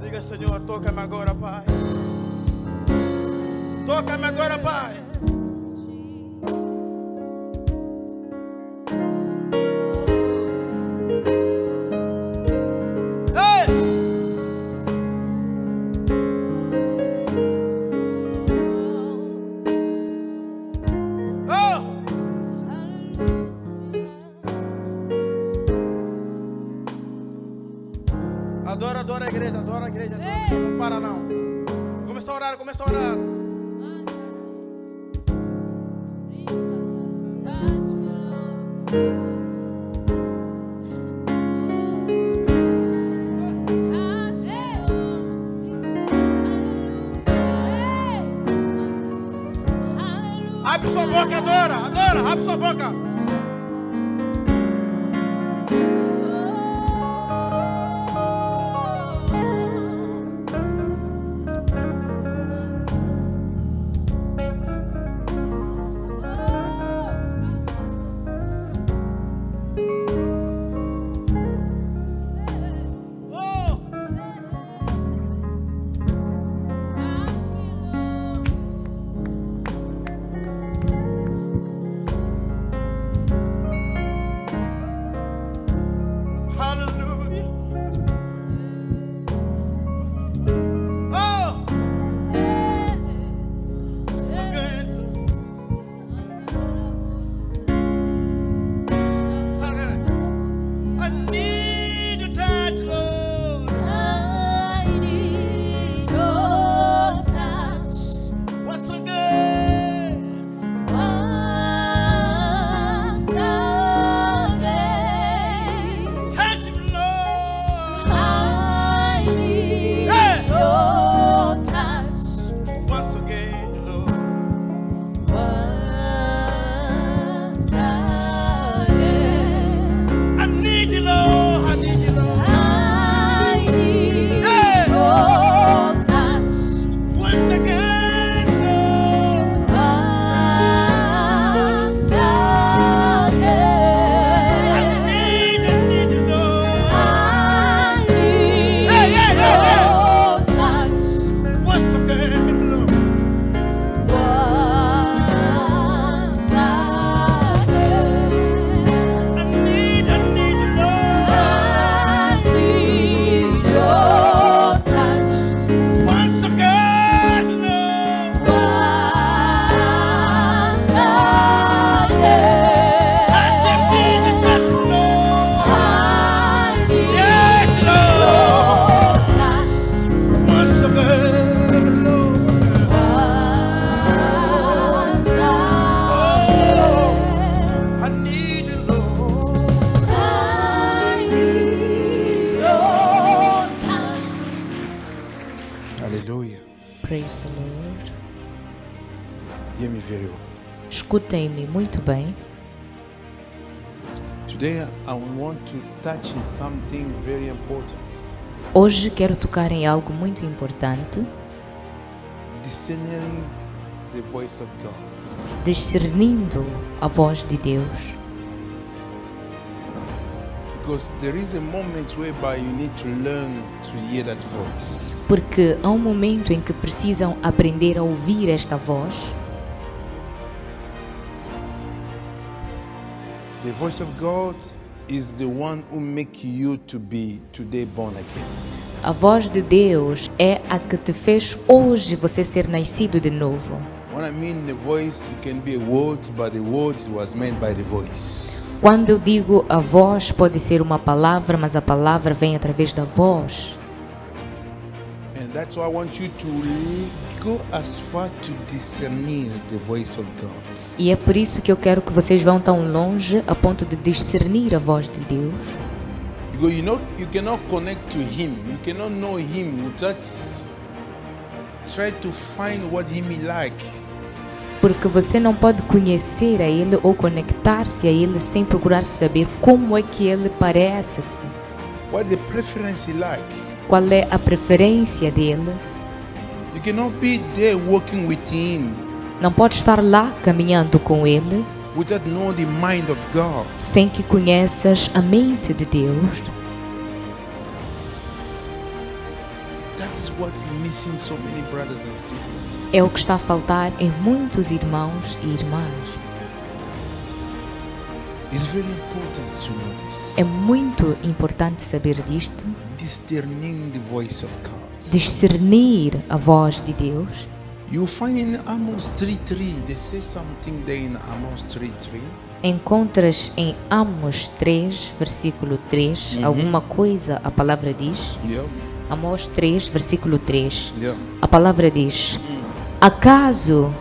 Diga, Senhor, toca-me agora, Pai. Toca-me agora, Pai. Ei! Oh! Adora a igreja, adora a igreja. Não para não. Começa a orar, começa a orar. Abre sua boca, adora, adora, abre sua boca. Praise the Lord. Hear me very well. Escutem-me muito bem. Today I want to touch on something very important. Hoje quero tocar em algo muito importante. Discerning the voice of God. Discernindo a voz de Deus. Because there is a moment whereby you need to learn to hear that voice. Porque há um momento em que precisam aprender a ouvir esta voz. The voice of God is the one who make you to be today born again. A voz de Deus é a que te fez hoje você ser nascido de novo. When I mean the voice, it can be a word, but the word was meant by the voice. Quando eu digo a voz, pode ser uma palavra, mas a palavra vem através da voz. And that's why I want you to go as far to discernir the voice of God. E é por isso que eu quero que vocês vão tão longe a ponto de discernir a voz de Deus. Because you cannot connect to Him. You cannot know Him without try to find what He like. Porque você não pode conhecer a Ele ou conectar-se a Ele sem procurar saber como é que Ele parece-se. What the preference He like. Qual é a preferência dele? You cannot be there walking with Him. Não pode estar lá caminhando com Ele without knowing the mind of God. Sem que conheças a mente de Deus. That's what's missing so many brothers and sisters. É o que está a faltar em muitos irmãos e irmãs. It's very important to know this. É muito importante saber disto, Discerning the voice of God. discernir a voz de Deus. You find in Amos 3:3, they say something there in Amos 3:3. Encontras em Amós 3, versículo 3, alguma coisa, a palavra diz. Yeah. Amós 3, versículo 3. Yeah. A palavra diz: acaso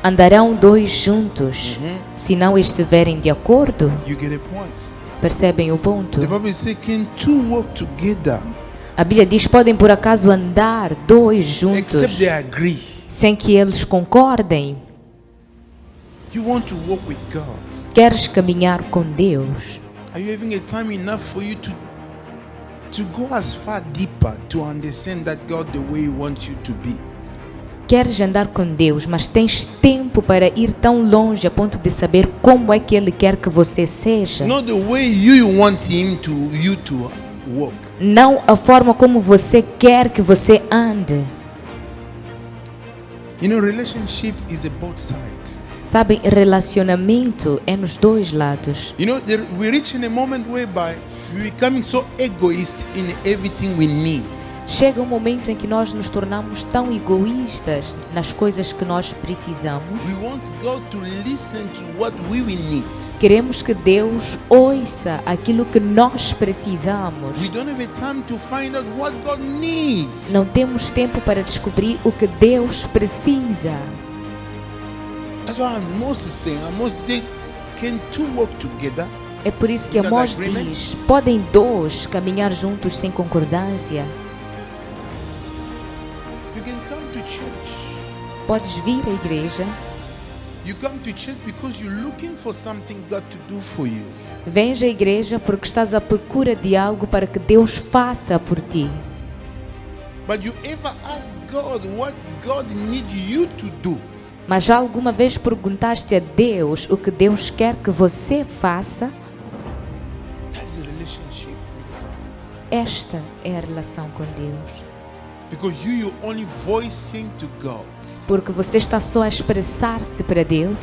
andarão dois juntos se não estiverem de acordo? You get a point. Percebem o ponto? The Bible says, can two walk together A Bíblia diz: podem por acaso andar dois juntos except they agree? sem que eles concordem? You want to walk with God. Queres caminhar com Deus? Are you having a time enough for you to go as far deeper to understand that God the way He wants you to be? Queres andar com Deus, mas tens tempo para ir tão longe a ponto de saber como é que Ele quer que você seja? Not the way you want you to walk. Não a forma como você quer que você ande. You know, relationship is a both side. Sabem, relacionamento é nos dois lados. You know, we're reaching a moment whereby we're becoming so egoist in everything we need. Chega um momento em que nós nos tornamos tão egoístas nas coisas que nós precisamos. We want God to listen to what we will need. Queremos que Deus ouça aquilo que nós precisamos. We don't have a time to find out what God needs. Não temos tempo para descobrir o que Deus precisa. That's why Moses saying, can two walk together? É por isso que Amós diz: podem dois caminhar juntos sem concordância? You can come to church. Podes vir à igreja. You come to church because you're looking for something God to do for you. Vens à igreja porque estás à procura de algo para que Deus faça por ti. But you ever ask God what God needs you to do? Mas já alguma vez perguntaste a Deus o que Deus quer que você faça? That's a relationship with God. Esta é a relação com Deus. Because you're only voicing to God. Porque você está só a expressar-se para Deus,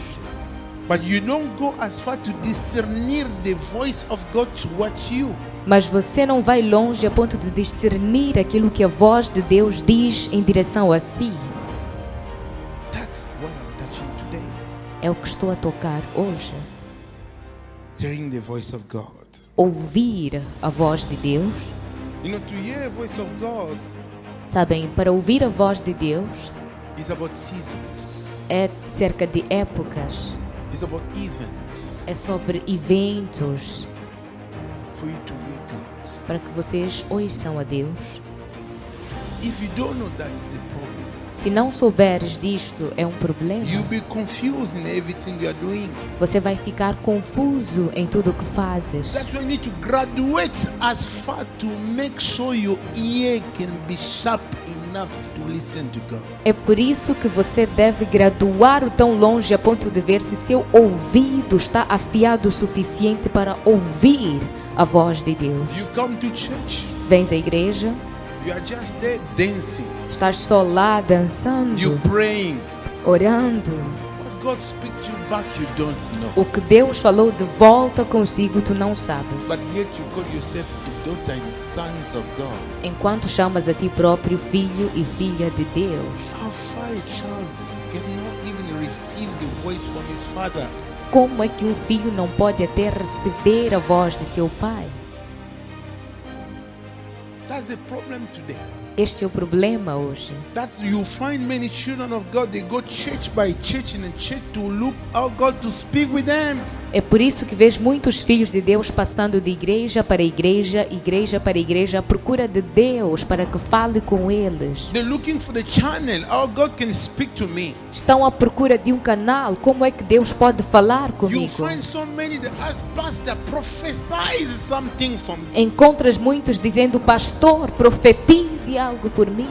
But you don't go as far to discernir the voice of God towards you. mas você não vai longe a ponto de discernir aquilo que a voz de Deus diz em direção a si. That's what I'm touching today. É o que estou a tocar hoje. Hearing the voice of God. Ouvir a voz de Deus. You know, to hear a voice of God Sabem, para ouvir a voz de Deus is about seasons. é cerca de épocas, It's about events. é sobre eventos, For you to hear God. para que vocês ouçam a Deus. If you don't know that, it's a problem. Se não souberes disto, é um problema. You'll be confused in everything you are doing. Você vai ficar confuso em tudo o que fazes. That's why you need to graduate as far to make sure your ear can be sharp enough to listen to God. É por isso que você deve graduar tão longe a ponto de ver se seu ouvido está afiado o suficiente para ouvir a voz de Deus. You come to church, Vens à igreja, you are just there dancing, estás só lá dançando, you praying. orando. What God speak to you back, you don't know. O que Deus falou de volta consigo, tu não sabes. But yet you call yourself a daughter and sons of God. Enquanto chamas a ti próprio filho e filha de Deus. How far a child cannot even receive the voice from his father? Como é que um filho não pode até receber a voz de seu pai? That's the problem today. Este é o problema hoje. That's you find many children of God, they go church by church and church to look out God to speak with them. É por isso que vês muitos filhos de Deus passando de igreja para igreja, igreja para igreja, à procura de Deus para que fale com eles. They're looking for the channel, how God can speak to me. Estão à procura de um canal, como é que Deus pode falar You comigo? find so many that ask pastor prophesize something from me. Encontras muitos dizendo: pastor, profetize algo por mim.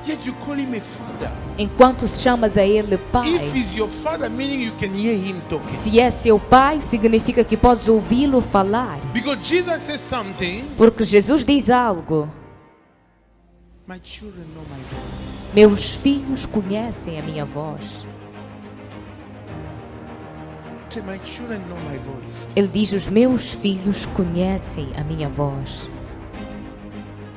Yet you call him a father. Enquanto chamas a ele pai. If he's your father, meaning you can hear him talking. Se é seu pai, significa que podes ouvi-lo falar. Because Jesus says something, Porque Jesus diz algo. My children know my voice. Meus filhos conhecem a minha voz. Say, my children know my voice. Ele diz: os meus filhos conhecem a minha voz.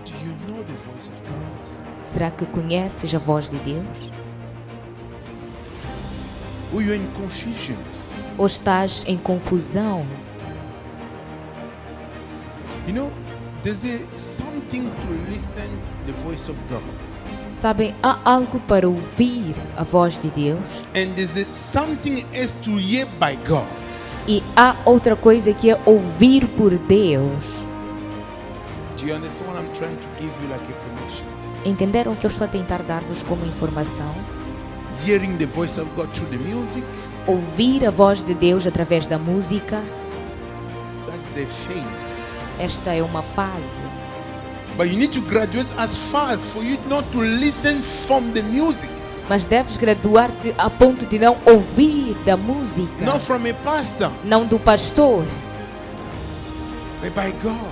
Do you know the voice of God? Será que conheces a voz de Deus? Or you're in confusions? Ou estás em confusão? You know, there's something to listen the voice of God. Sabem, há algo para ouvir a voz de Deus And there's something else to hear by God. e há outra coisa que é ouvir por Deus. Do you understand what I'm trying to give you like information? Entenderam o que eu estou a tentar dar-vos como informação? Hearing the voice of God through the music, Ouvir a voz de Deus através da música, that's a phase. esta é uma fase. But you need to graduate as far for you not to listen from the music, Mas deves graduar-te a ponto de não ouvir da música, not from a pastor, não do pastor, but by God.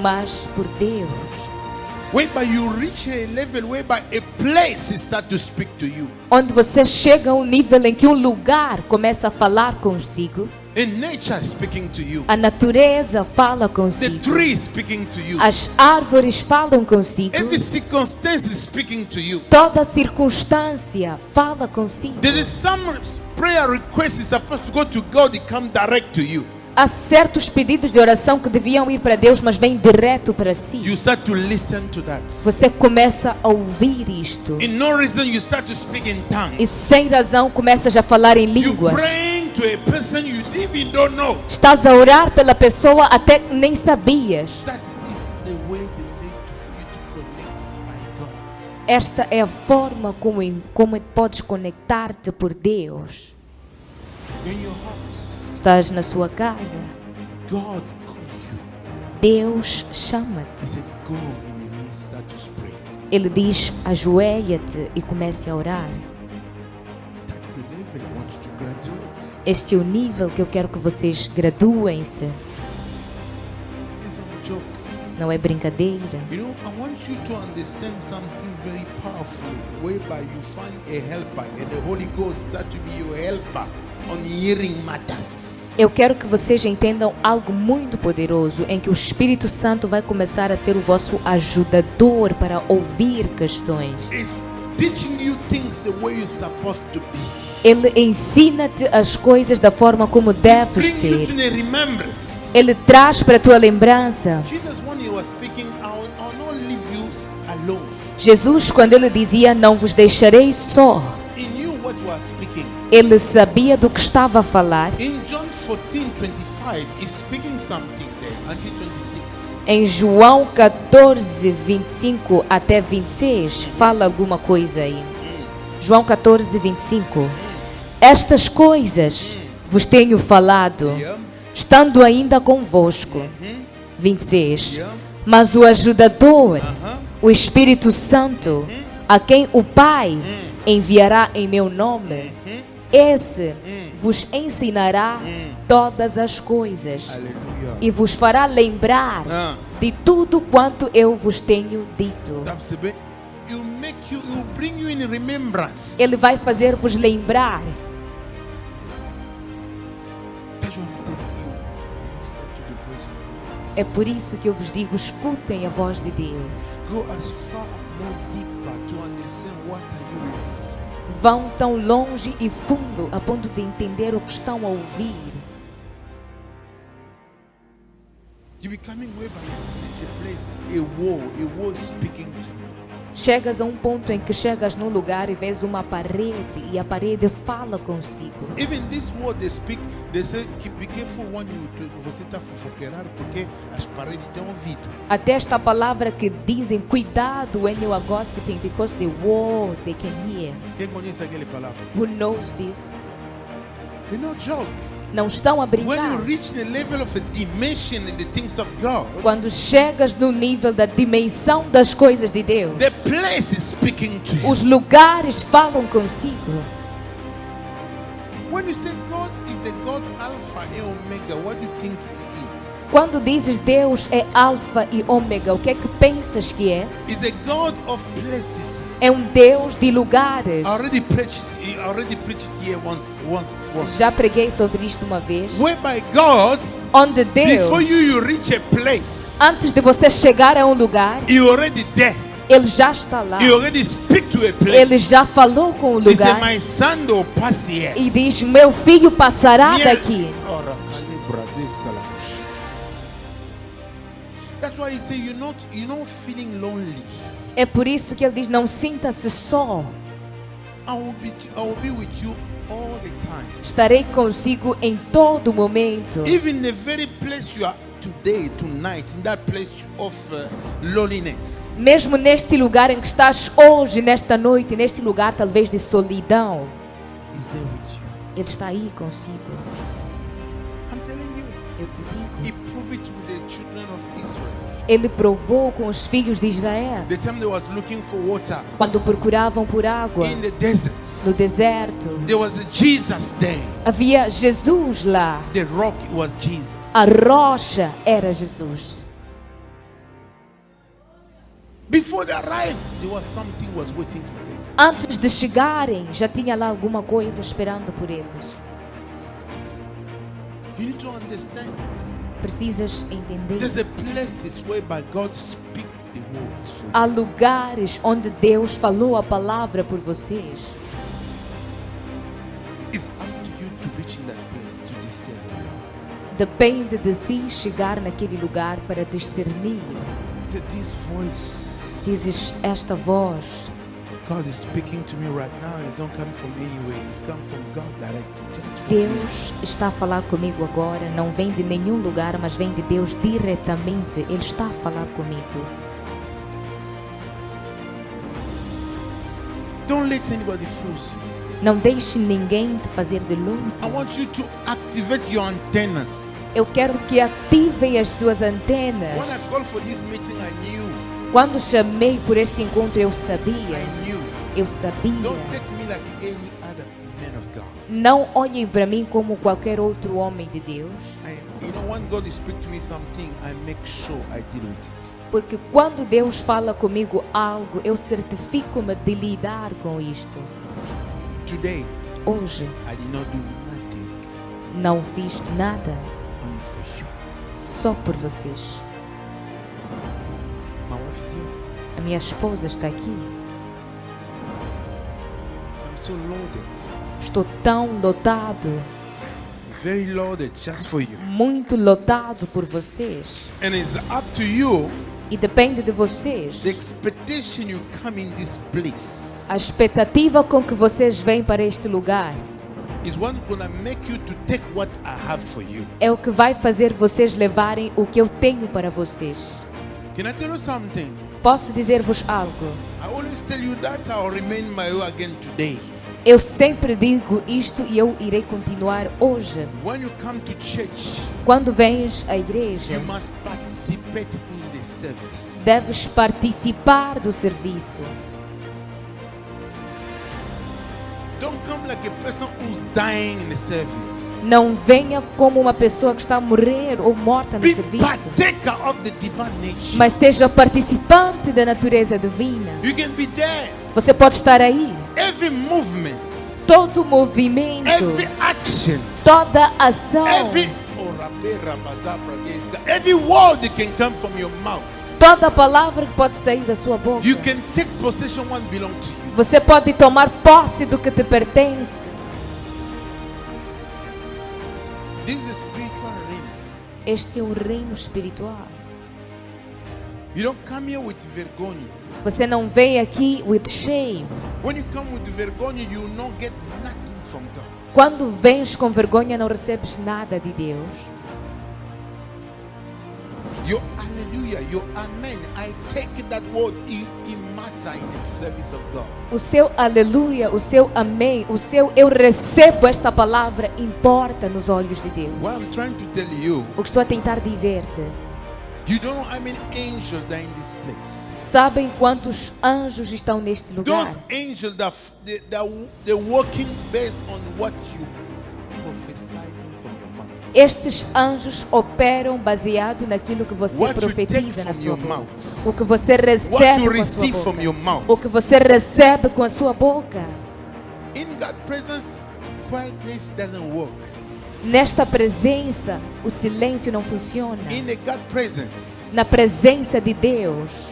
mas por Deus. Whereby you reach a level whereby a place start to speak to you. Onde você chega a um nível em que um lugar começa a falar consigo, In nature speaking to you. a natureza fala The consigo, tree speaking to you. as árvores falam consigo, Every circumstance is speaking to you. toda circunstância fala consigo. There is some prayer request is supposed to go to God, it come direct to you. Há certos pedidos de oração que deviam ir para Deus, mas vêm direto para si. You start to listen to that. Você começa a ouvir isto. In no reason you start to speak in tongues. E sem razão começas a falar em You línguas. praying to a person you even don't know. Estás a orar pela pessoa até que nem sabias. That is the way they say for you to connect by God. Esta é a forma como podes conectar-te por Deus. In your house, Estás na sua casa. God call you. Deus chama-te. He said, go in the midst, start to pray. Ele diz: ajoelha-te e comece a orar. That's the level I want you to graduate. Este é o nível que eu quero que vocês graduem-se. It's not a joke. Não é brincadeira. You know, I want you to understand something very powerful, whereby you find a helper, and the Holy Ghost start to be your helper on hearing matters. Eu quero que vocês entendam algo muito poderoso em que o Espírito Santo vai começar a ser o vosso ajudador para ouvir questões. It's teaching you things the way you're supposed to be. Ele ensina-te as coisas da forma como deves Bring you ser. to the remembrance. Ele traz para a tua lembrança. Jesus, when he was speaking, I'll not leave you alone. Jesus, quando ele dizia: não vos deixarei só, He knew what he was speaking. ele sabia do que estava a falar. In John 14:25, he's speaking something there until 26. Em João 14, 25 até 26, fala alguma coisa aí. João 14, 25. Estas coisas vos tenho falado, Yeah. estando ainda convosco. 26. Yeah. Mas o ajudador, Uh-huh. o Espírito Santo, a quem o Pai enviará em meu nome, esse vos ensinará todas as coisas Hallelujah. e vos fará lembrar de tudo quanto eu vos tenho dito. That's the bit. He'll bring you in remembrance. Ele vai fazer-vos lembrar. That's what I'm telling you. Listen to the voice of God. É por isso que eu vos digo: escutem a voz de Deus. Go as far more deeper to understand what are you listening. Vão tão longe e fundo a ponto de entender o que estão a ouvir. You becoming whereby you reach a place, a wall speaking to you. Chegas a um ponto em que chegas num lugar e vês uma parede e a parede fala consigo. Even this word they speak, they say, be careful when você está fofoquerar, porque as paredes têm ouvido. Até esta palavra que dizem: cuidado when you are gossiping, because the walls they can hear. Quem conhece aquela palavra? Who knows this? They not joke. Não estão a When you brincar. reach the level of a dimension in the things of God, Quando chegas no nível da dimensão das coisas de Deus, the place is speaking to you. os lugares falam consigo. When you say God is a God Alpha and Omega, what do you think He is? Quando dizes Deus é alfa e ômega, o que é que pensas que é? He's a God of places. É um Deus de lugares. I already preached it here once. Já preguei sobre isto uma vez. Whereby God, Onde Deus, before you reach a place, antes de você chegar a um lugar, He already there. Ele já está lá. He already speak to a place. Ele já falou com o He said, lugar my son will pass here. e diz: meu filho passará Yeah. daqui. That's why he say you're not feeling lonely. É por isso que ele diz: não sinta-se só. I will be with you all the time. Estarei consigo em todo momento. Even the very place you are today, tonight, in that place of loneliness. Mesmo neste lugar em que estás hoje, nesta noite, neste lugar talvez de solidão, He's there with you. Ele está aí consigo. I'm telling you. Eu te digo. He proved it with the children of Israel. Ele provou com os filhos de Israel The time they was looking for water quando procuravam por água in the desert. no deserto. There was a Jesus there. Havia Jesus lá. The rock was Jesus. A rocha era Jesus. Before they arrived, there was something was waiting for them. Antes de chegarem, já tinha lá alguma coisa esperando por eles. You need to understand. Precisas entender. There's a places whereby God speak the words for you. Há lugares onde Deus falou a palavra por vocês. It's up to you to reach in that place to discern. Depende de si chegar naquele lugar para discernir. This voice, Dizes: esta voz, God is speaking to me right now. It's not coming from anywhere. It's come from God directly. Just for me. Deus está a falar comigo agora. Não vem de nenhum lugar, mas vem de Deus diretamente. Ele está a falar comigo. Don't let anybody fool you. Não deixe ninguém te fazer de louco. I want you to activate your antennas. Eu quero que ativem as suas antenas. When I called for this meeting, I knew. Quando chamei por este encontro, eu sabia. I knew. Eu sabia. Don't take me like any other man of God. Não olhem para mim como qualquer outro homem de Deus. When God speaks to me something, I make sure I deal with it. Porque quando Deus fala comigo algo, eu certifico-me de lidar com isto. Today, Hoje, I did not do nothing não fiz nada, only for you. só por vocês. My wife is here. A minha esposa está aqui. I'm so loaded. Estou tão lotado, Very loaded just for you. muito lotado por vocês. And it's up to you. E depende de vocês. The expectation you come in this place A expectativa com que vocês vêm para este lugar is what gonna make you to take what I have for you. é o que vai fazer vocês levarem o que eu tenho para vocês. Can I tell you something? Posso dizer-vos algo? I always tell you that I'll remain my way again today. Eu sempre digo isto e eu irei continuar hoje. When you come to church, Quando vens à igreja, you must participate in the service. deves participar do serviço. Don't come like a person who's dying in the service. Não venha como uma pessoa que está a morrer ou morta no Be serviço, partaker of the divine nature. mas seja participante da natureza divina. You can be there. Você pode estar aí. Every movement, Todo movimento, every action, toda ação, every word that can come from your mouth. toda palavra que pode sair da sua boca. You can take possession what belong to you. Você pode tomar posse do que te pertence. This is a spiritual realm. Este é um reino espiritual. You don't come here with vergonha. Você não vem aqui with shame. When you come with vergonha, you will not get nothing from God. Quando vens com vergonha, não recebes nada de Deus. Your hallelujah, your amen. I take that word in matter in the service of God. O seu aleluia, o seu amém, o seu eu recebo esta palavra importa nos olhos de Deus. What I'm trying to tell you, O que estou a tentar dizer-te, you don't know how many angels are in this place. sabem quantos anjos estão neste lugar? Those angels they're working based on what you prophesizing from your mouth. Estes anjos operam baseado naquilo que você What you take profetiza na from sua your boca. mouth. O que você What recebe you com a sua receive from boca. your mouth. O que você recebe com a sua boca. In God's presence, quietness doesn't work. Nesta presença, o silêncio não funciona. In the God presence, Na presença de Deus,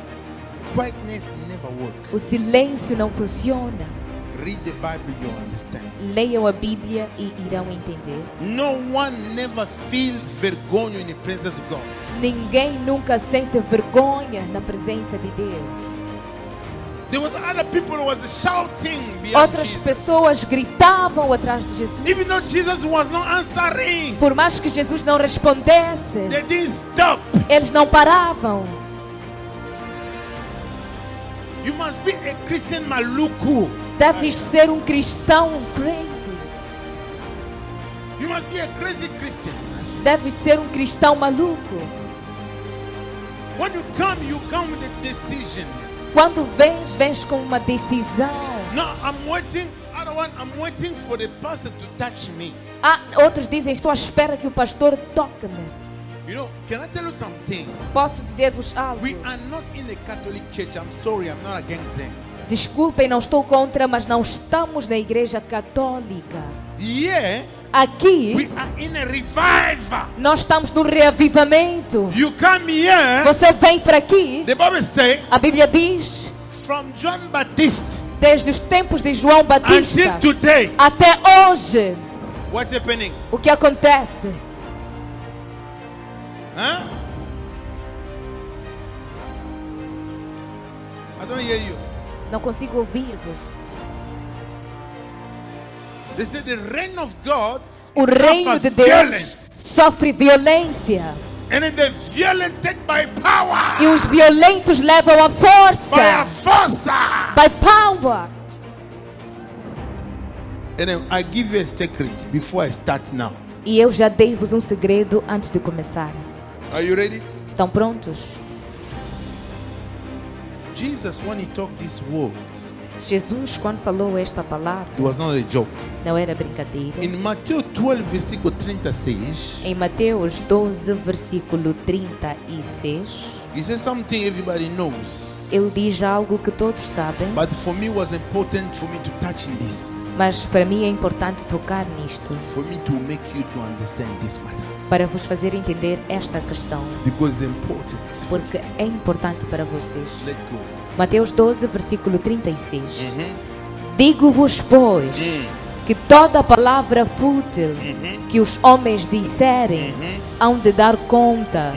quietness never works. o silêncio não funciona. Read the Bible, you understand. Leiam a Bíblia e irão entender. No one never feel vergonha in the presence of God. Ninguém nunca sente vergonha na presença de Deus. There was other people who was shouting behind Outras Jesus. pessoas gritavam atrás de Jesus. Even though Jesus was not answering, Por mais que Jesus não respondesse, they didn't stop. eles não paravam. You must be a Christian maluco. Deves ser um cristão crazy. You must be a crazy Christian. Deves ser um cristão maluco. When you come with the decisions. Quando vens com uma decisão. No, I'm waiting for the pastor to touch me. Outros dizem, estou à espera que o pastor toque-me. You know, can I tell you something? Posso dizer-vos algo? We are not in a Catholic church. I'm sorry, I'm not against them. Desculpem, não estou contra, mas não estamos na igreja católica. Yeah, Aqui, we are in a revival. nós estamos no reavivamento. You come here. Você vem para aqui, The Bible says, a Bíblia diz, from John Baptist desde os tempos de João Batista until today, até hoje, what's happening? o que acontece? Huh? I don't hear you. Não consigo ouvir-vos. They say the reign of God O reino de Deus violence, sofre violência and then the violent take by power. e os violentos levam a By a força. força. By power. And then I give you a secret before I start now. E eu já dei-vos um segredo antes de começar. Are you ready? Estão prontos? Jesus, when he talked these words, Jesus, quando falou esta palavra, it was not a joke. não era brincadeira. In Matthew 12, versículo 36, Em Mateus 12, versículo 36, he says something everybody knows. ele diz algo que todos sabem, But for me, it was important for me to touch in this. mas para mim é importante tocar nisto, For me to make you to understand this matter. para vos fazer entender esta questão, Because it's important. porque é importante para vocês. Let's go. Mateus 12, versículo 36. Digo-vos, pois, que toda palavra fútil que os homens disserem hão de dar conta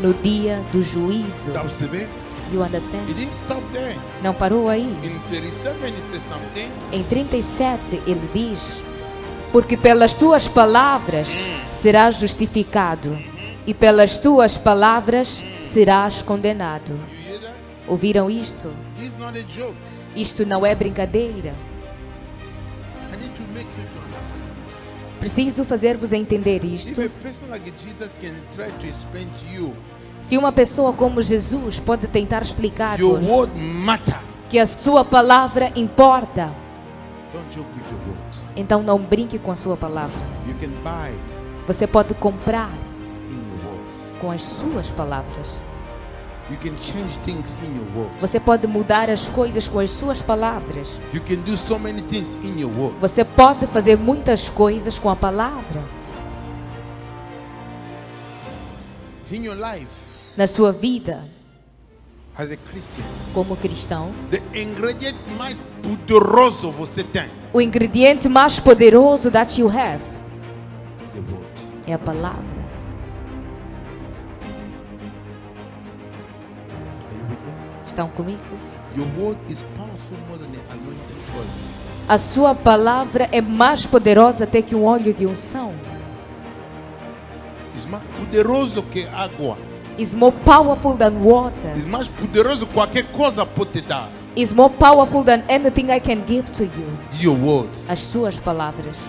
no dia do juízo. Stop, Sebe. You understand? He didn't stop there. Não parou aí. In 37, he says something. Em 37 ele diz: porque pelas tuas palavras serás justificado e pelas tuas palavras serás condenado. You hear that? Ouviram isto? This is not a joke. Isto não é brincadeira. I need to make you to understand this. Preciso fazer-vos entender If isto. a person like Jesus can try to explain to you, Se uma pessoa como Jesus pode tentar your explicar-vos word matter. que a sua palavra importa, Don't joke with your word. então não brinque com a sua palavra. You can buy Você pode comprar in your words. com as suas palavras. You can change things in your word. Você pode mudar as coisas com as suas palavras. You can do so many things in your word. Você pode fazer muitas coisas com a palavra. In your life Na sua vida, as a Christian, como cristão, the ingredient mais poderoso você tem o ingrediente mais poderoso that you have is the word. é a palavra. Are you with me? Estão comigo? Your word is powerful more than the anointing oil. A sua palavra é mais poderosa até que um óleo de unção. It's mais poderoso que água. Is more powerful than water. It's mais poderoso que qualquer coisa pode te dar. Is more powerful than anything I can give to you. Your word. As suas palavras.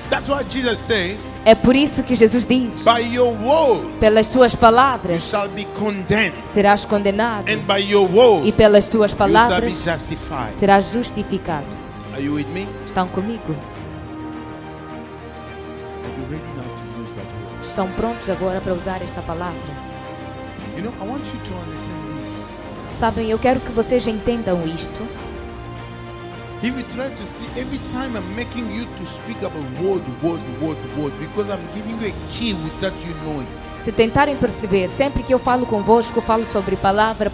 That's why Jesus said, É por isso que Jesus diz: by your word pelas suas you palavras shall be condemned, serás condenado, and by your word e pelas suas you shall be palavras justified. serás justificado. Are you with me? Estão comigo? Are you ready now to use that word? estão prontos agora para usar esta palavra. You know, I want you to understand this. Sabem, eu quero que vocês entendam isto. If you try to see, every time I'm making you to speak about word, because I'm giving you a key without you knowing. Se tentarem perceber, sempre que eu falo convosco, eu falo sobre palavra,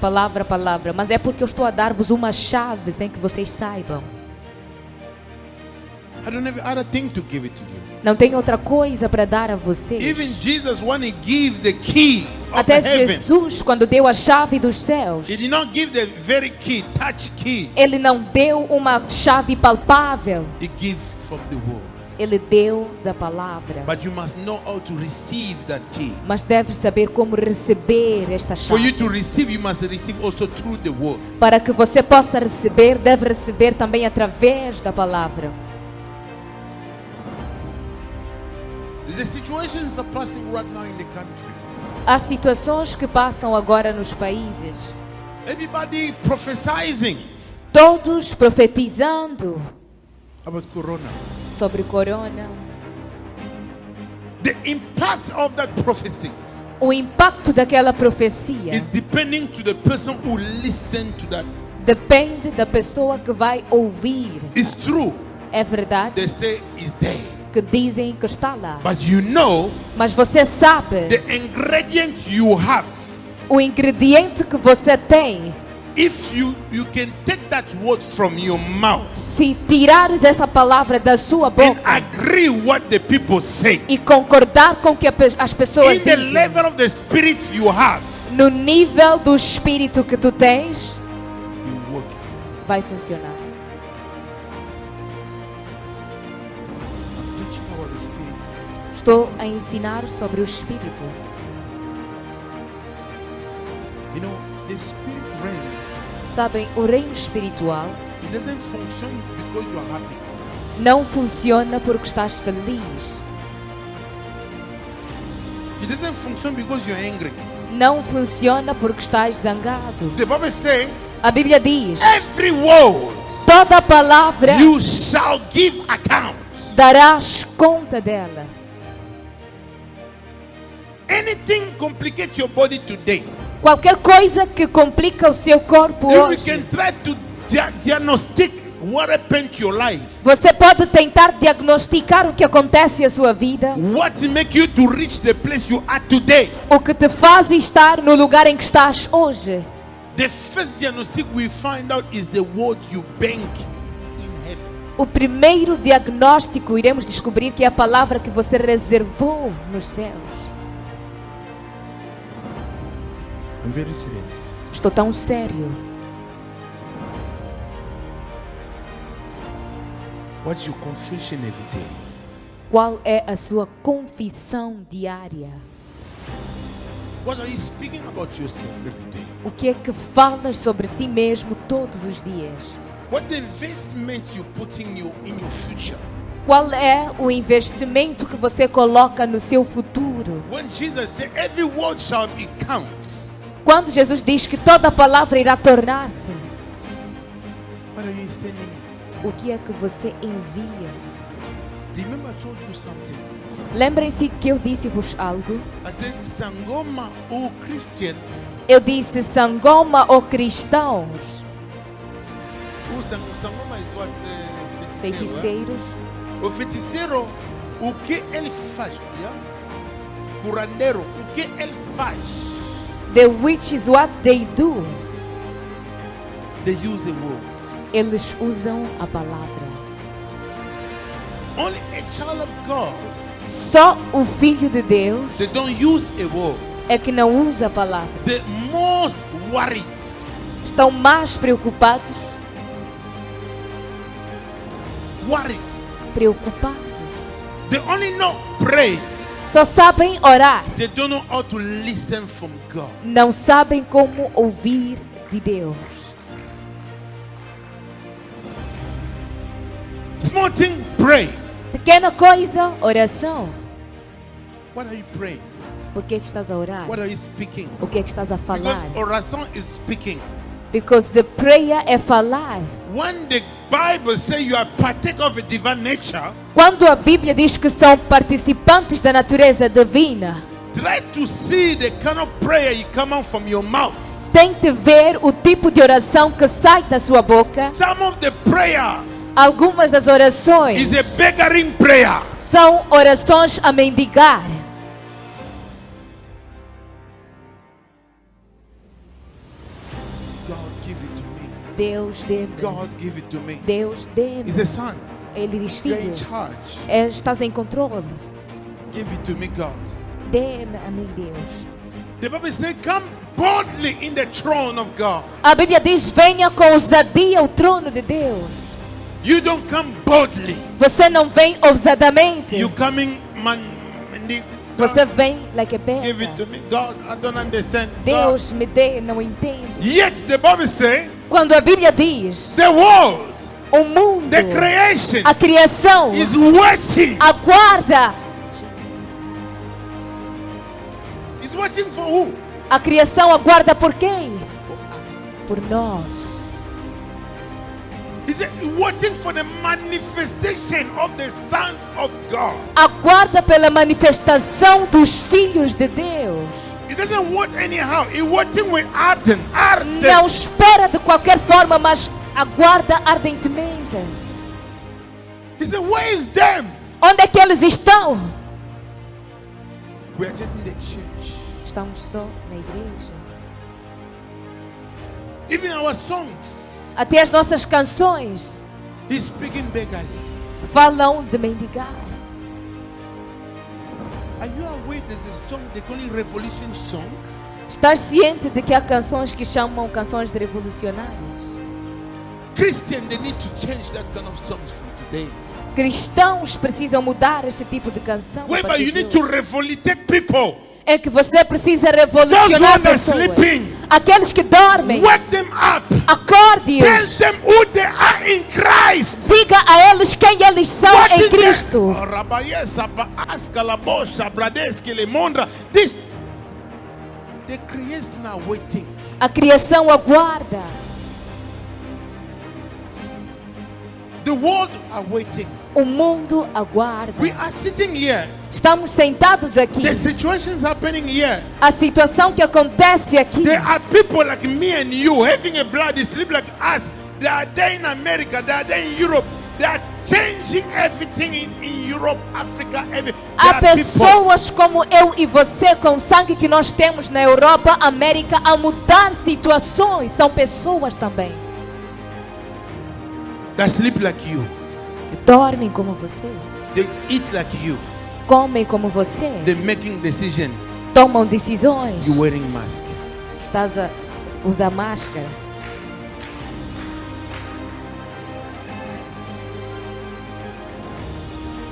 mas é porque eu estou a dar-vos uma chave sem que vocês saibam. I don't have other thing to give it to you. Não tem outra coisa para dar a vocês. Even Jesus, when he gave the key of Até heaven, Jesus, quando deu a chave dos céus, he did not give the very key, touch key. Ele não deu uma chave palpável. He gave from the word. Ele deu da palavra. But you must know how to receive that key. Mas deve saber como receber esta For you chave. to receive, you must receive also through the word. Para que você possa receber, deve receber também através da palavra. The situations are passing right now in the country. Há situações que passam agora nos países. Everybody prophesying Todos profetizando about corona. sobre corona. The impact of that prophecy O impacto daquela profecia is depending to the person who listen to that. depende da pessoa que vai ouvir. It's true. É verdade They say it's there. que dizem que está lá. But you know Mas você sabe the ingredient you have. o ingrediente que você tem. If you can take that word from your mouth Se tirares essa palavra da sua and boca agree what the people say, e concordar com o que as pessoas in the dizem, level of the spirit you have, no nível do espírito que tu tens, you work. vai funcionar. I'm teaching about the spirits. Estou a ensinar sobre o espírito. You know, the spirit realm, Sabem, o reino espiritual it doesn't function because you are happy. não funciona porque estás feliz. It doesn't function because you're angry. Não funciona porque estás zangado. The Bible says, A Bíblia diz: every word toda palavra you shall give account. darás conta dela. Anything complicate your body today, Qualquer coisa que complica o seu corpo if we hoje, can try to diagnostic what happened to your life, você pode tentar diagnosticar o que acontece à sua vida, what make you to reach the place you are today. o que te faz estar no lugar em que estás hoje. The first diagnostic we find out is the word you bank in heaven. O primeiro diagnóstico iremos descobrir que é a palavra que você reservou nos céus. I'm very serious. Estou tão sério. What's your confession every day? Qual é a sua confissão diária? What are you speaking about yourself every day? O que é que falas sobre si mesmo todos os dias? What the investment you put in your future? Qual é o investimento que você coloca no seu futuro? When Jesus said, every word shall be counts. Quando Jesus diz que toda palavra irá tornar-se, What are you sending? o que é que você envia? Remember I told you something. Lembrem-se que eu disse-vos algo. I said, Sangoma, oh Christian. Eu disse sangoma ou cristãos, Oh, Sangoma is what? Feiticeiro. feiticeiros. O feiticeiro, o que ele faz? Yeah? Curandeiro, o que ele faz? The witches, what they do? They use a word. Eles usam a palavra. Only a child of God, Só o Filho de Deus they don't use a word. é que não usa a palavra. The most worried, Estão mais preocupados, preocupados. They only know pray. Só sabem orar, They don't know how to listen from God. não sabem como ouvir de Deus. Small thing, pray. Pequena coisa, oração. What are you praying? Por que é que estás a orar? What are you speaking? O que é que estás a Because falar? oração is speaking. Because the prayer é falar. When the Bible says you are partaker of a divine nature, Quando a Bíblia diz que são participantes da natureza divina, try to see the kind of prayer you come out from your mouth. tente ver o tipo de oração que sai da sua boca. Some of the prayer Algumas das orações is a begging prayer. são orações a mendigar. God, give it to me. Deus dê-me. God, give it to me. Deus dê-me. He says, son, Ele diz, you're filho, in charge. estás em controle. Give it to me, God. Dê-me a mim, Deus. The Bible says, come boldly in the throne of God. A Bíblia diz, venha com ousadia ao trono de Deus. You don't come boldly. Você não vem ousadamente. You coming, man. Você vem like a Give it beta. to me. God, I don't understand. God. Deus me dê, não entendo. Yet the Bible says, Quando a Bíblia diz, the world, o mundo, the creation a criação, is waiting. aguarda. Is waiting for who? A criação aguarda por quem? For us. Por nós. He said, waiting for the manifestation of the sons of God. Aguarda pela manifestação dos filhos de Deus. He doesn't wait anyhow. He waiting with ardent. Não espera de qualquer forma, mas aguarda ardentemente. He said, where is them? Onde é que eles estão? We are just in the church. Estamos só na igreja. Even our songs, Até as nossas canções he's speaking beggarly. falam de mendigar. Are you aware there's a song they call it Revolution Song? Estás ciente de que há canções que chamam canções de revolucionárias? Christian, they need to change that kind of songs from today. Cristãos precisam mudar este tipo de canção. a Whereby partir you de need to hoje. revolutate people. É que você precisa Those revolucionar who are pessoas. sleeping, Aqueles que dormem, wake them up. Tell acorde-os. them who they are in Christ. Diga a eles quem eles são What em is that? Cristo. This the creation are waiting. A criação aguarda. The world are waiting. O mundo aguarda. We are sitting here. Estamos sentados aqui. The situations happening here. A situação que acontece aqui. There are people like me and you having a blood sleep like us. They are there in America. They are there in Europe. They are changing everything in Europe, Africa, every. Há There are people. pessoas como eu e você, com o sangue que nós temos na Europa, América, a mudar situações. São pessoas também. That sleep like you. Dormem como você. They eat like you. Comem como você. They making decision. Tomam decisões. You wearing mask. Estás a usar máscara.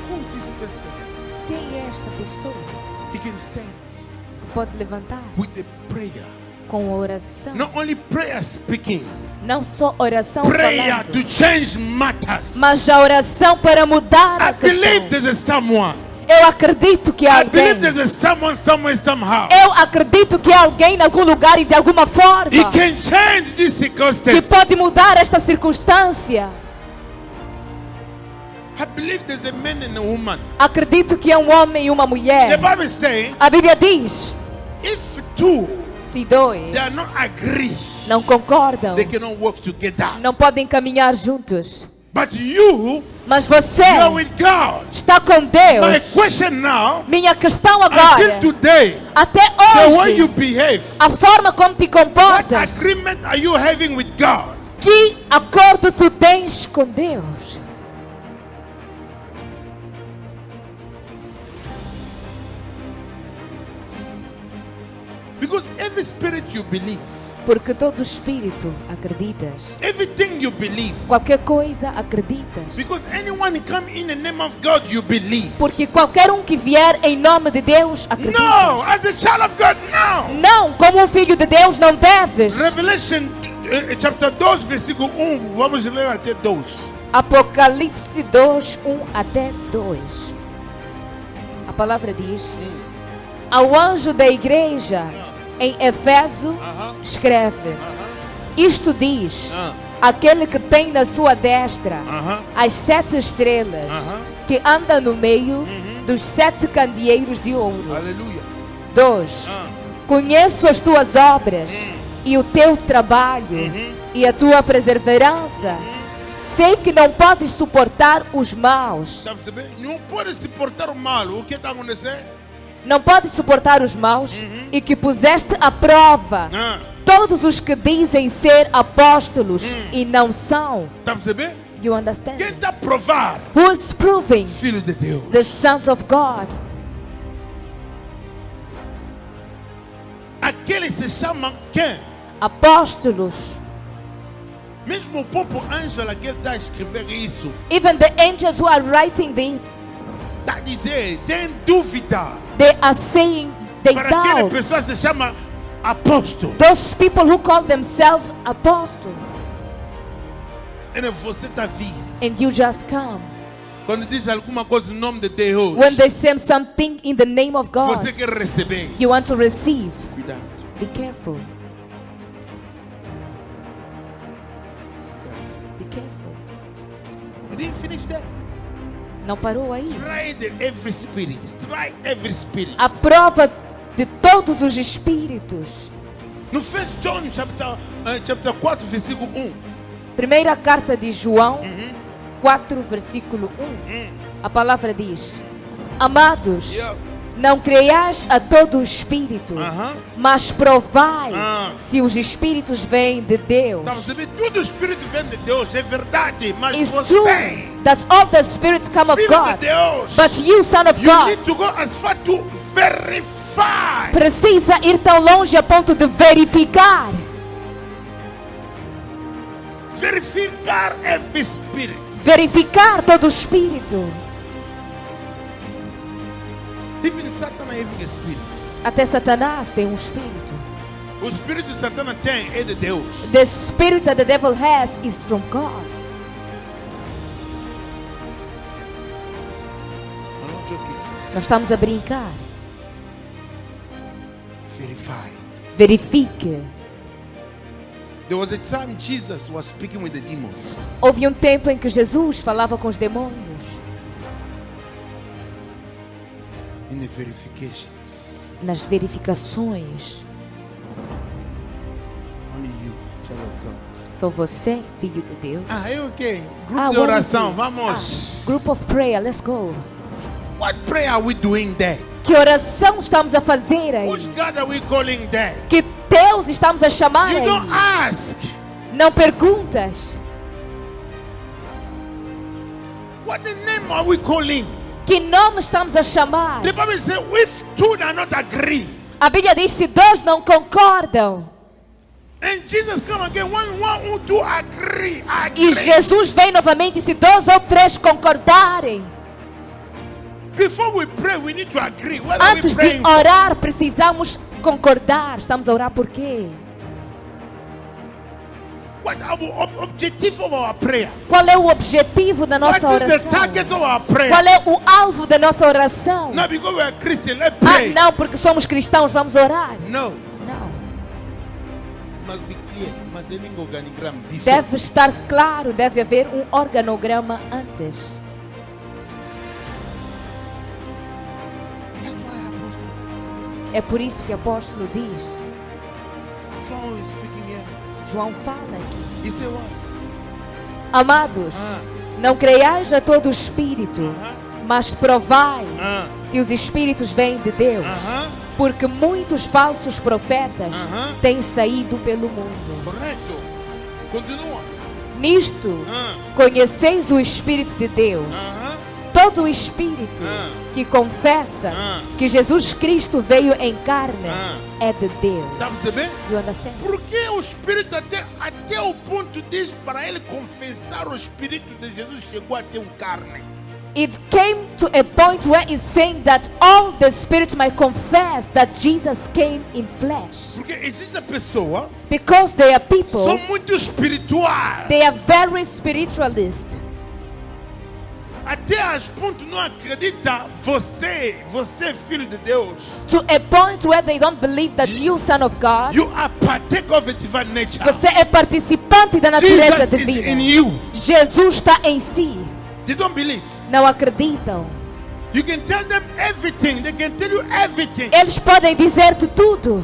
Who is this person? Quem é esta pessoa He can stand que pode levantar with the prayer. com a oração? Not only prayer speaking, Não só oração prayer falando, to change matters. mas a oração para mudar I a believe questão. there's a someone. Eu acredito que há I believe alguém. there's a someone somewhere somehow. Eu acredito que há alguém em algum lugar e de alguma forma He can change this que circumstance. pode mudar esta circunstância. I believe there's a man and a woman. Acredito que é um homem e uma The mulher. Bible is saying, A Bíblia diz: if two se dois they are not agree, não concordam, they cannot work together. não podem caminhar juntos. But you Mas você are with God. está com My Deus. question now, Minha questão until agora, today, até the way you hoje, behave, a forma como te what comportas, agreement are you having with God? que acordo tu tens com Deus? Because every spirit you believe, Porque todo espírito acreditas. everything you believe, Qualquer coisa acreditas. because anyone come in the name of God, you believe. Porque qualquer um que vier em nome de Deus No, acreditas. as a child of God, no. Não, como um filho de Deus não deves. Revelation chapter 2, versículo 1, vamos ler até 2. Apocalipse 2, 1 até 2. A palavra diz: ao anjo da igreja em Éfeso, escreve: Isto diz Ah. aquele que tem na sua destra Aham. as 7 estrelas, Aham. que anda no meio dos 7 candeeiros de ouro. Aleluia. 2. Ah. Conheço as tuas obras e o teu trabalho e a tua perseverança. Sei que não podes suportar os maus. Está a perceber? Não pode suportar o mal. O que está acontecendo? Não podes suportar os maus e que puseste à prova Ah. todos os que dizem ser apóstolos e não são. Está a perceber? You understand? Quem está a provar? Who's proving? Filho de Deus. The sons of God. Aquele se chama quem? Apóstolos. Mesmo o próprio anjo que está a escrever isso, Even the angels who are writing this, está a dizer, tem dúvida. they are saying they Para aquela doubt. pessoa se chama apóstolo. Those people who call themselves apostles, E você está vivo. and you just come. Quando diz alguma coisa no nome de Deus, When they say something in the name of God, você quer receber. you want to receive. Cuidado. Be careful. Be careful. You didn't finish there. Não parou aí. Try every spirit. Try every spirit. A prova de todos os espíritos. No 1 John chapter 4, versículo 1. Primeira carta de João 4, versículo 1. A palavra diz: Amados, Yeah. não creiais a todo o espírito, Aham. mas provai Ah. se os espíritos vêm de Deus. Tá, você vê, tudo o Espírito vem de Deus, é verdade, mas It's você, true that all the spirits come of filho de God, Deus, but you, son of you God, need to go as far to verify. precisa ir tão longe a ponto de verificar. Verificar every spirit. Verificar todo o espírito. Even Satan having a spirit. Até Satanás tem um espírito. O espírito de Satã tem é de Deus. The spirit that the devil has is from God. I'm not joking. Nós estamos a brincar. Verify. Verifique. There was a time Jesus was speaking with the demons. Houve um tempo em que Jesus falava com os demônios. In the verifications. Nas verificações. Only you, child of God. Sou você, filho de Deus. Ah, é ok. Grupo Ah, de what is oração, it? vamos. Group of prayer, let's go. What prayer are we doing there? Que oração estamos a fazer aí? Which God are we calling there? Que Deus estamos a chamar You aí? don't ask. Não perguntas. What the name are we calling? Que nome estamos a chamar? The Bible says, if two do not agree, A Bíblia diz: se dois não concordam. and Jesus come again, one or two agree. E Jesus vem novamente se 2 ou 3 concordarem. Before we pray, we need to agree. What are we Antes de praying for? orar, precisamos concordar. Estamos a orar por quê? What our objective of our prayer? Qual é o objetivo da What nossa is the oração? target of our prayer? Qual é o alvo da nossa oração? Not because we are Christian, let's Ah, pray. não, porque somos cristãos, vamos orar. No, Não. it must be clear. It must have an organigram before. Deve estar claro, deve haver um organograma antes. That's why Apostle said, É por isso que o apóstolo diz, John is speaking here. João fala aqui: He said what? Amados, Ah. não creiais a todo o espírito, mas provai Ah. se os espíritos vêm de Deus. Porque muitos falsos profetas têm saído pelo mundo. Correto. Continua. Nisto, Ah. conheceis o Espírito de Deus. Todo o espírito Ah. que confessa Ah. que Jesus Cristo veio em carne Ah. é de Deus. Está a perceber? You understand? Porque o Espírito até o ponto diz para ele confessar o Espírito de Jesus chegou a ter carne. It came to a point where it's saying that all the spirits might confess that Jesus came in flesh. Porque existe pessoa Because they are people, são muito espirituais. they are very spiritualist. Até as ponto não acredita você é filho de Deus. To a point where they don't believe that you, son of God, You are partaker of a divine nature. você é participante da natureza Jesus is in divina. you. Jesus está em si. They don't believe. Não acreditam. You can tell them everything. They can tell you everything. Eles podem dizer-te tudo,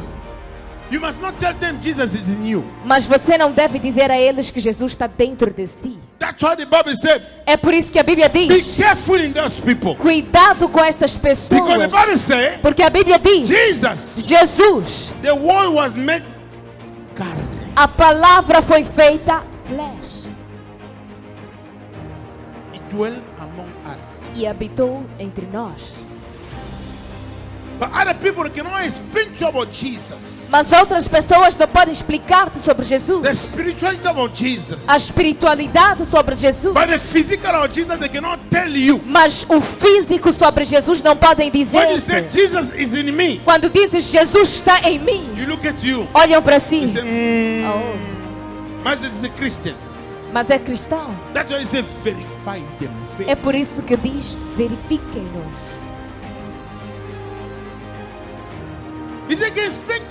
You must not tell them Jesus is in you. mas você não deve dizer a eles que Jesus está dentro de si. That's why the Bible said, É por isso que a Bíblia be diz: careful in those people. cuidado com estas Because the pessoas. Bible said, Porque a Bíblia diz: Jesus, Jesus, the word was made carne. a palavra foi feita flesh It dwelt among us. e habitou entre nós. But other people cannot explain to you about Jesus. Mas outras pessoas não podem explicar-te sobre Jesus. The spirituality about Jesus. A espiritualidade sobre Jesus. But the physical about Jesus, they cannot tell you. Mas o físico sobre Jesus não podem When you say dizer. Jesus is in me, Quando dizes Jesus está em mim, you look at you. olham para si. You say, Oh, mas this is a Christian. mas é cristão. That's why he said, verify them. É por isso que diz: verifiquem-nos. He said,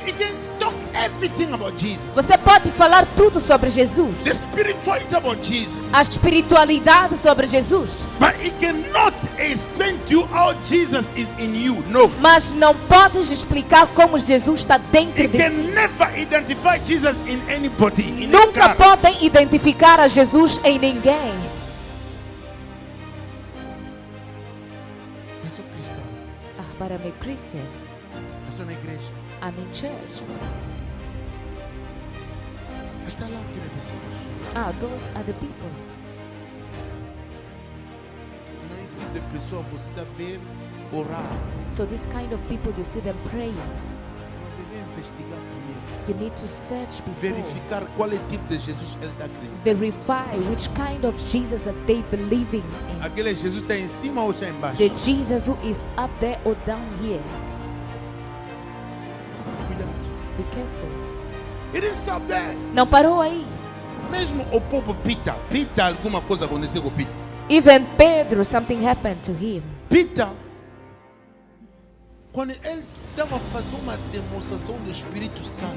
he can talk everything about Jesus. Você pode falar tudo sobre Jesus. The spirituality about Jesus. A espiritualidade sobre Jesus. But he cannot explain to you how Jesus is in you. No. Mas não podes explicar como Jesus está dentro He de can si. never identify Jesus in anybody. In Nunca a car. podem identificar a Jesus em ninguém. Eu sou cristão. But I'm a Christian. Eu sou na igreja. I'm in church. Está lá aquelas pessoas. Those are the people. Então, esse tipo de pessoa você deve ver orar. So this kind of people, you see them praying. Não deve investigar primeiro. You need to search before. Verificar qual é o tipo de Jesus ele está acreditando. Verify which kind of Jesus are they believing in. Aquele Jesus está em cima ou está embaixo? The Jesus who is up there or down here. Cuidado. Be careful. It didn't stop there. Não parou aí. Mesmo o povo Peter, alguma coisa aconteceu com Peter. Even Pedro, something happened to him. Peter, quando ele estava fazendo uma demonstração do Espírito Santo,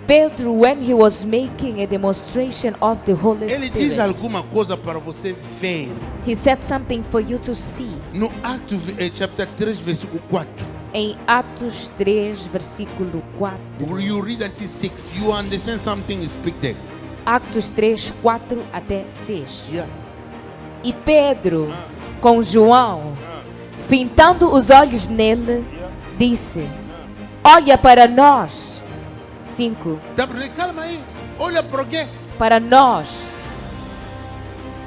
Pedro, when he was making a demonstration of the Holy ele diz Spirit, alguma coisa para você ver. he said something for you to see. No Atos chapter 3, versículo 4. Em Atos 3, versículo 4. You read until 6. You understand something is speak there. Atos 3, 4 até 6. Yeah. E Pedro, com João, fitando os olhos nele, disse: olha para nós. 5. Calma aí. Olha para quê? Para nós.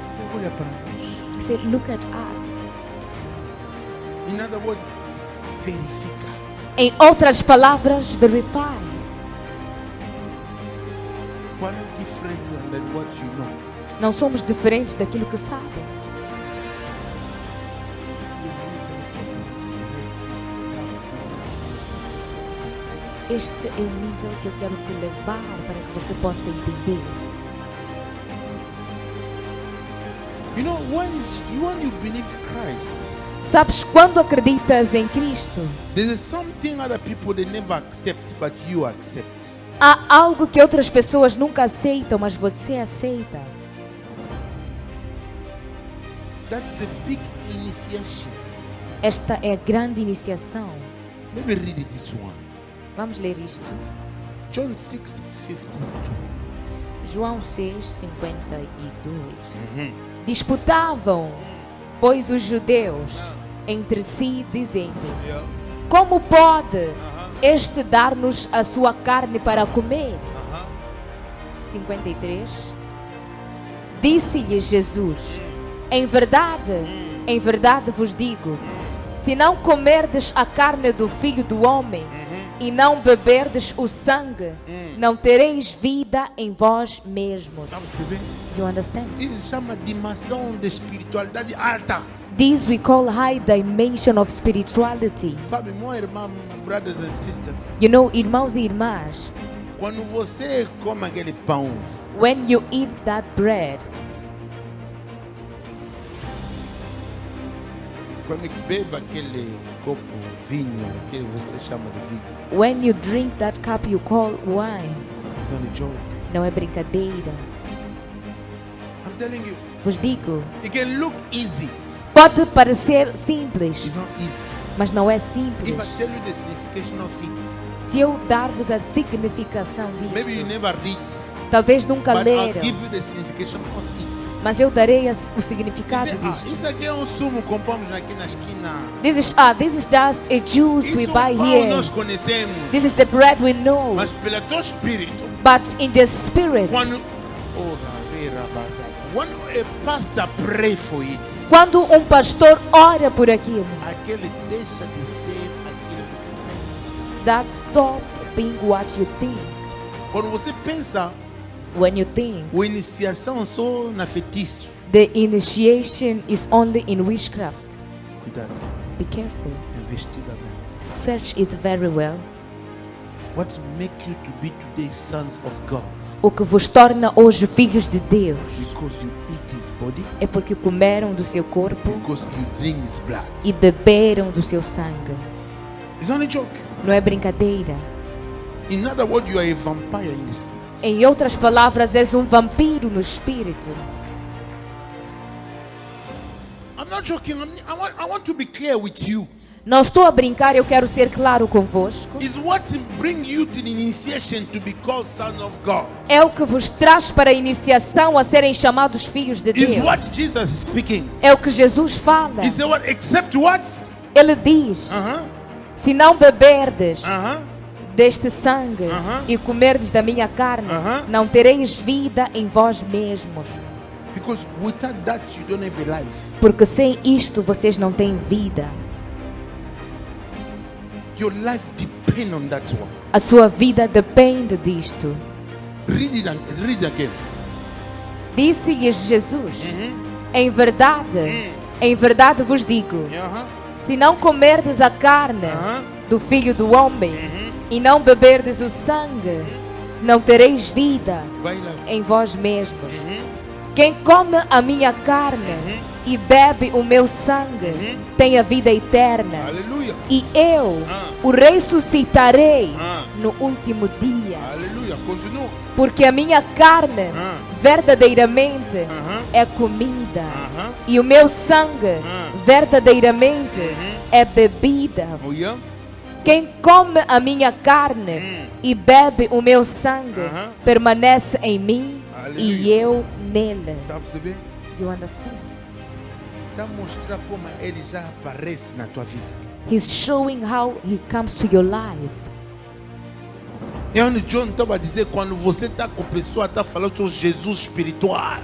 Você olha para nós. He said, look at us. In other words, verifica. Em outras palavras, verify. Qual é a diferença than what you know? Não somos diferentes daquilo que sabem. Este é o nível que eu quero te levar para que você possa entender. You know, when you believe Christ, Sabes, quando acreditas em Cristo, there is something other people they never accept, but you accept. há algo que outras pessoas nunca aceitam, mas você aceita. That's a big initiation. Esta é a grande iniciação. Let me read it this one. Vamos ler isto. John 6:52. João 6, 52. Disputavam, pois, os judeus entre si, dizendo: como pode este dar-nos a sua carne para comer? 53. Disse-lhe Jesus: em verdade vos digo, se não comerdes a carne do Filho do Homem e não beberdes o sangue, não tereis vida em vós mesmos. Tá percebendo? You understand? Isso chama dimensão de espiritualidade alta. This we call high dimension of spirituality. Sabe, meu irmão, brothers and sisters, You know, irmãos e irmãs, quando você come aquele pão, when you eat that bread, Quando bebe aquele copo vinho, aquele você chama de vinho, When you drink that cup you call wine, it's not a joke. não é brincadeira. I'm telling you, Vos digo, it can look easy. pode parecer simples, It's not easy. mas não é If simples. I tell you the signification of it, Se eu dar-vos a significação maybe you disto, never read, talvez nunca but I'll leram, give you the signification of it. mas eu darei o Você, significado disto. isso aqui é um sumo que compramos aqui na esquina. This is just a juice we Isso buy é o pão here. nós conhecemos. This is the bread we know. Mas pelo teu espírito, But in the spirit, quando when a pastor pray for it, quando um pastor ora por aquilo, aquele deixa de ser aquilo que você pensa. that stop being what you think. Quando você pensa, When you think a iniciação é só na feitiço. the initiation is only in witchcraft, Cuidado, be careful. investiga bem. Search it very well. What make you to be today sons of God? O que vos torna hoje filhos de Deus Because you eat His body, é porque comeram do seu corpo because you drink His blood. e beberam do seu sangue. It's not a joke. Não é brincadeira. In other words, you are a vampire in the spirit. Em outras palavras, és um vampiro no espírito. I'm not joking. I want to be clear with you. Não estou a brincar, eu quero ser claro convosco. Is what bring you to the initiation to be called son of God. É o que vos traz para a iniciação a serem chamados filhos de Is Deus. what Jesus is speaking. É o que Jesus fala. Is the what except what? Ele diz: se não beberdes deste sangue e comerdes da minha carne, não tereis vida em vós mesmos. Because without that you don't have a life. Porque sem isto vocês não têm vida. Your life depends on that one. A sua vida depende disto. Read again. Disse-lhes Jesus: em verdade vos digo, se não comerdes a carne do Filho do Homem e não beberdes o sangue, não tereis vida Vai lá. em vós mesmos. Quem come a minha carne e bebe o meu sangue tem a vida eterna, Aleluia. e eu o ressuscitarei no último dia. Aleluia. Continua. Porque a minha carne verdadeiramente é comida e o meu sangue verdadeiramente é bebida. Oh yeah? Quem come a minha carne e bebe o meu sangue permanece em mim e eu nele. Tá percebendo? You understand? Tá a mostrar como ele já aparece na tua vida. He's showing how he comes to your life. É onde John estava a dizer quando você está com pessoa, está falando sobre Jesus espiritual.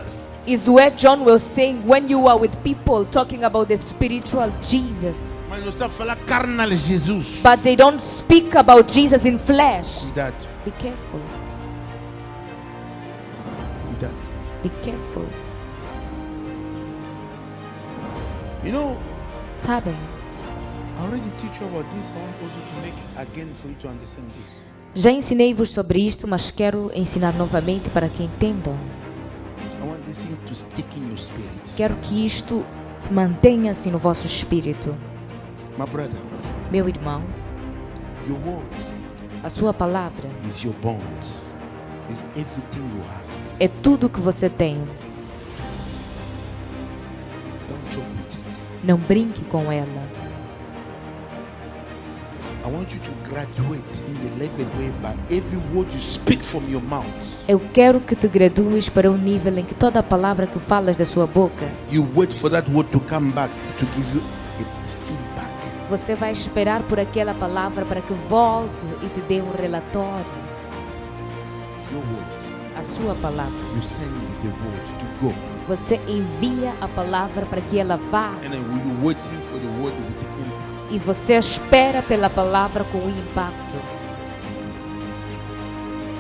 Is where John was saying when you are with people talking about the spiritual Jesus, Mas não sabe falar carnal Jesus. but they don't speak about Jesus in flesh. Cuidado, Be careful. cuidado. Be careful. You know, Sabem? I already teach you about this. I want also to make again for you to understand this. Já ensinei-vos sobre isto, mas quero ensinar novamente para que entendam. I want this thing to stick in your spirits. Quero que isto mantenha-se no vosso espírito. My brother, Meu irmão, your word a sua palavra is your bond. Is everything you have. é tudo o que você tem. Don't joke with it. Não brinque com ela. I want you to graduate in the level whereby every word you speak from your mouth, Eu quero que te gradues para o nível em que toda a palavra que falas da sua boca, you wait for that word to come back to give you a feedback. você vai esperar por aquela palavra para que volte e te dê um relatório. Your word, A sua palavra. you send the word to go, Você envia a palavra para que ela vá. and then you're waiting for the word with the impact. E você espera pela palavra com o impacto.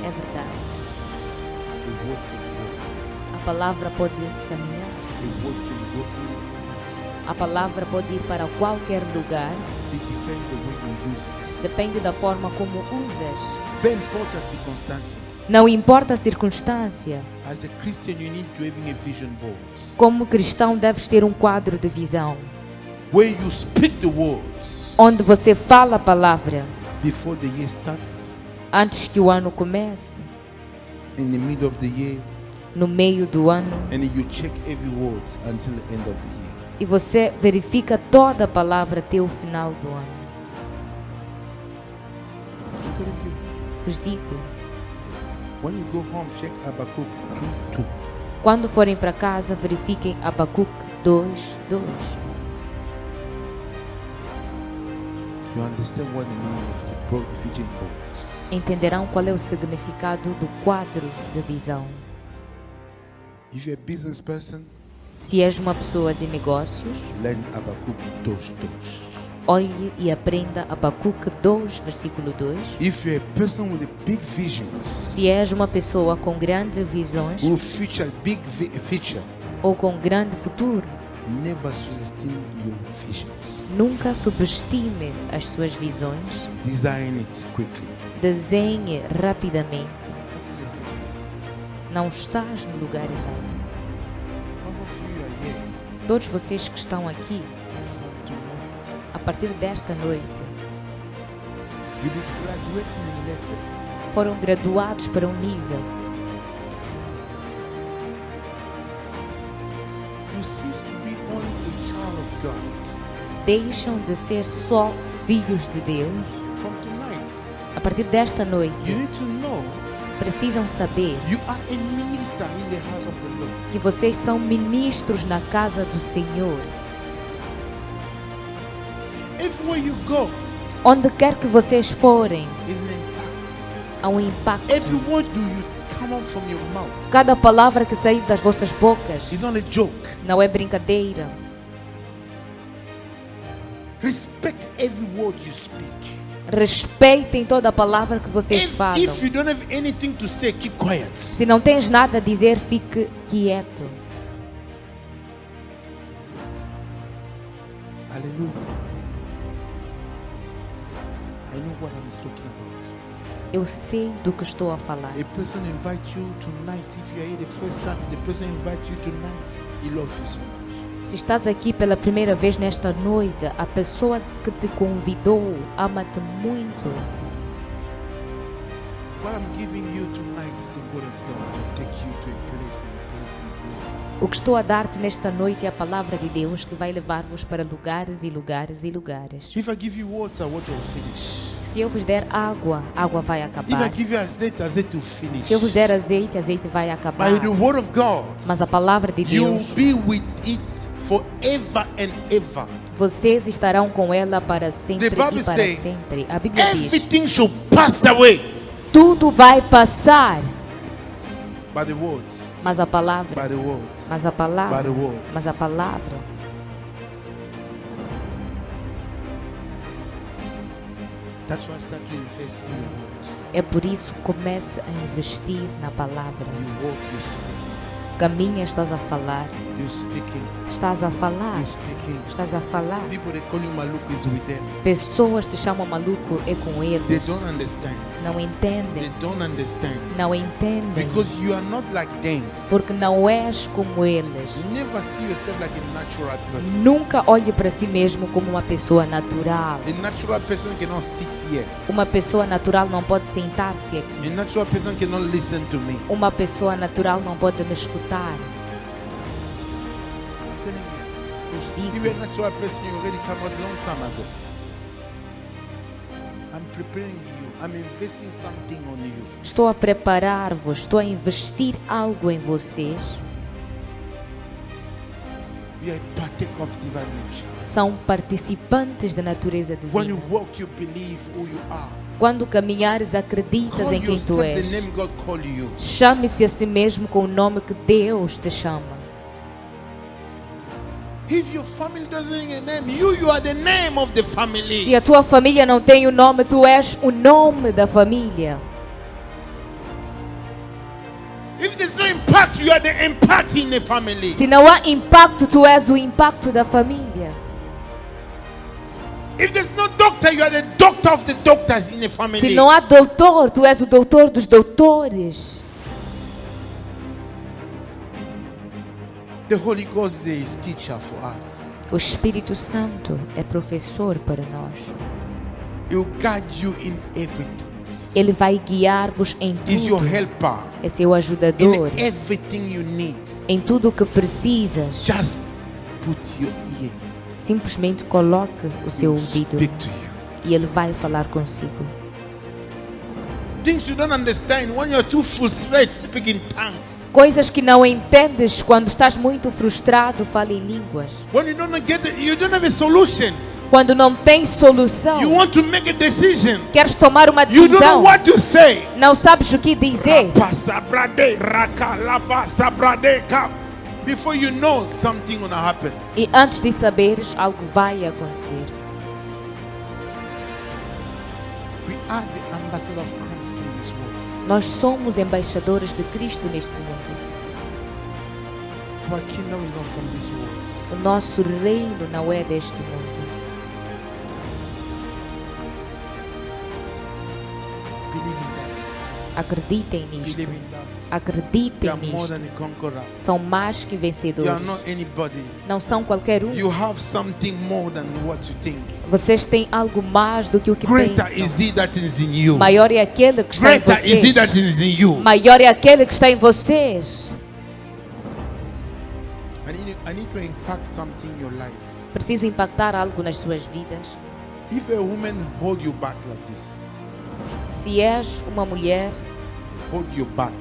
É verdade. The word can go. A palavra pode caminhar. The word can go in places. A palavra pode ir para qualquer lugar. It depends the way you use it. Depende da forma como usas. Bem importa a circunstância. Não importa a circunstância. As a Christian, you need to have a vision board. Como cristão, deves ter um quadro de visão. where you speak the words onde você fala a palavra before the year starts, antes que o ano comece, in the middle of the year, no meio do ano, and you check every word until the end of the year. e você verifica toda a palavra até o final do ano. I'm telling you, Vos digo, when you go home, check Habakkuk 2:2. quando forem para casa, verifiquem Abacuque 2:2. You understand what the meaning of the vision boards. Entenderão qual é o significado do quadro de visão. If you're a business person, Se és uma pessoa de negócios, learn Habakkuk 2:2. olhe e aprenda Abacuque 2, versículo 2. If you're a person with a big visions, Se és uma pessoa com grandes visões with future, big future, ou com grande futuro, never subestimate your visions. nunca subestime as suas visões. Design it quickly. Desenhe rapidamente. Não estás no lugar errado. All of you are here Todos vocês que estão aqui, from tonight. a partir desta noite, You'll be graduating in level. foram graduados para um nível. You cease to be only a child of God. Deixam de ser só filhos de Deus. From tonight, A partir desta noite, you need to know precisam saber you are a minister in the house of the Lord. que vocês são ministros na casa do Senhor. Everywhere you go Onde quer que vocês forem, is an impact. há um impacto. Every word do you come out from your mouth Cada palavra que sair das vossas bocas is not a joke. não é brincadeira. Respect every word you speak. Respeitem toda a palavra que vocês falam. If you don't have anything to say, keep quiet. Se não tens nada a dizer, fique quieto. Hallelujah. I know what I'm talking about. Eu sei do que estou a falar. A person invite you tonight. If you are here the first time, the person invite you tonight. He loves you so much. Se estás aqui pela primeira vez nesta noite, a pessoa que te convidou ama-te muito. What I'm giving you tonight is the word of God to take you to a place and places. O que estou a dar-te nesta noite é a palavra de Deus que vai levar-vos para lugares e lugares e lugares. If I give you water will finish. Se eu vos der água, água vai If acabar. I give you azeite will finish. Se eu vos der azeite, azeite vai acabar. By the word of God, Mas a palavra de you'll Deus, be with it forever and ever. vocês estarão com ela para sempre The Bible e para say, sempre. A Bíblia diz, Everything shall pass away. tudo vai passar, By the word. mas a palavra, By the word. mas a By palavra, the word. mas a palavra. That's why I start to invest in your word. É por isso que comece a investir na palavra. You walk, you speak. Caminha, estás a falar. You speaking. Estás a falar. You speaking. Estás a falar. People they call you Maluk is with them. Pessoas te chamam maluco, é com They eles. don't understand. Não They entendem. don't understand. Não entendem. Because you are not like them. Porque não és como eles. You never see yourself like a natural person. Nunca olhe para si mesmo como uma pessoa natural. A natural person cannot sit here. Uma pessoa natural não pode sentar-se aqui. A natural person cannot listen to me. Uma pessoa natural não pode me escutar. I'm telling you. Vos If digo, you're a natural person, you already come out long time ago. I'm preparing you. I'm investing something on you. estou a preparar-vos, estou a investir algo em vocês. You are a partaker of divine nature. São participantes da natureza When you divina. walk, you believe who you are. Quando caminhares, acreditas Call em quem tu yourself the és. name God call you. Chame-se a si mesmo com o nome que Deus te chama. If your family doesn't have a name, you are the name of the family. Se a tua família não tem o nome, tu és o nome da família. If there's no impact, you are the impact in the family. Se não há impacto, tu és o impacto da família. If there's no doctor, you are the doctor of the doctors in the family. Se não há doutor, tu és o doutor dos doutores. The Holy Ghost is teacher for us. O Espírito Santo é professor para nós. He will guide you in everything. Ele vai guiar-vos em He's your tudo. helper. É seu ajudador. In everything you need. Em tudo o que precisas. Just put your ear. Simplesmente coloque o seu ouvido Speak to you. e Ele vai falar consigo. Things you don't understand when you're too frustrated, speak in tongues. Coisas que não entendes quando estás muito frustrado, fale em línguas. When you don't get it, you don't have a solution. Quando não tens solução, You want to make a decision. queres tomar uma You don't know decisão, what to say. não sabes o que dizer. Before you know, something gonna happen. E antes de saberes, algo vai acontecer. We are the ambassador of Christ in this world. Nós somos embaixadores de Cristo neste mundo. Our kingdom is not from this world. O nosso reino não é deste mundo. Believe in that. Acreditem nisto. Believe in that. You Acreditem are more nisto. than a conqueror. São mais que You are vencedores. not anybody. Não são qualquer um. You have something more than what you think. Vocês têm algo mais do que o que Greater pensam. is He that is in you. Maior é aquele que está em Greater is He that vocês. is in you. Maior é aquele que está em vocês. I need to impact something in your life. Preciso impactar algo nas suas vidas. If a woman hold you back like this, Se és uma mulher, hold you back.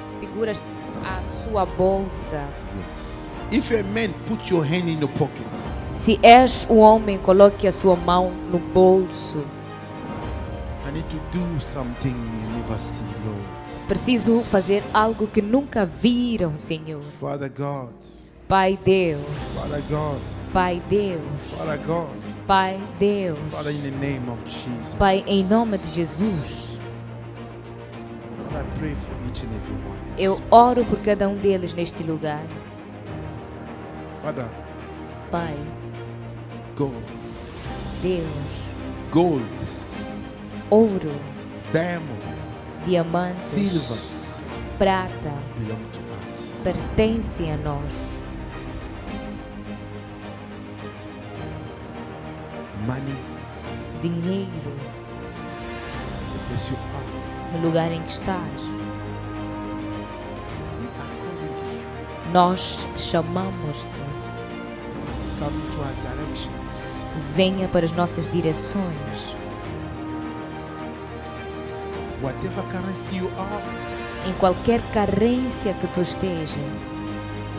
seguras a sua bolsa. Yes. If a man put your hand in your pocket, Se és um homem, coloque a sua mão no bolso. I need to do something you never see, Lord. Preciso fazer algo que nunca viram, Senhor. Father God, Pai Deus, Father God, Pai Deus, Father God, Pai Deus. Father, in the name of Jesus. Pai, em nome de Jesus, Father, I pray for each and every one. in eu this oro place. por cada um deles neste lugar. Father, Pai, gold, Deus, gold, ouro, diamonds, diamantes, silvers prata, belong to us. pertencem a nós. Money, Dinheiro, the place you are, no lugar em que estás. we are calling you. Nós chamamos-te. Come to our directions. Venha para as nossas direções. Whatever currency you are, Em qualquer carência que tu esteja,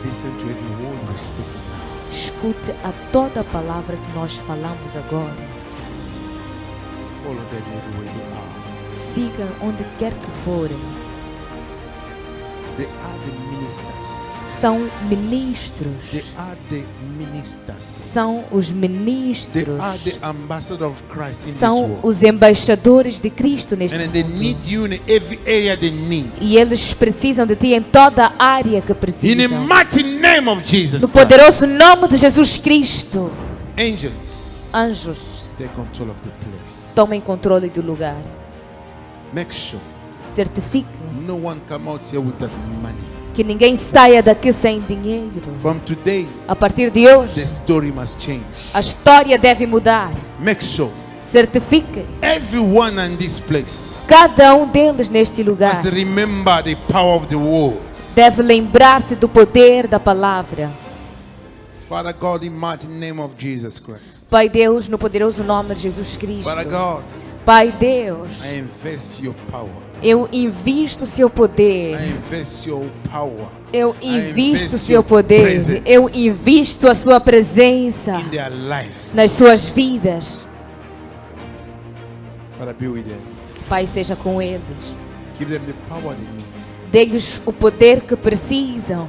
listen to every word we're speaking now. escute a toda a palavra que nós falamos agora. Follow them everywhere they are. Siga onde quer que forem. They are the ministers. São ministros. They are the ministers. São os They ministros. are the ambassador of Christ in this São world. os embaixadores de Cristo neste And they mundo. need you in every area they need. E eles precisam de ti em toda a área que In the precisam. mighty name of Jesus No Christ. poderoso nome de Jesus Cristo. Angels, Anjos, take control of the place. tomem controle do lugar. Make sure Certifiquem-se no one come out here with that money. que ninguém saia daqui sem dinheiro. From today, A partir de the hoje, story must change. a história deve mudar. Make sure Certifiquem-se. everyone in this place Cada um deles neste lugar must remember the power of the word. deve lembrar-se do poder da palavra. Father God, in mighty name of Jesus Christ. Pai Deus, no poderoso nome de Jesus Cristo. Father God, Pai Deus, I invest your power. eu invisto o seu poder. I invest your power Eu I invisto o invest seu your poder. presence Eu invisto a sua presença in their lives. nas suas vidas. Father, be with them. Pai, seja com eles. Give them the power they need. Dê-lhes o poder que precisam.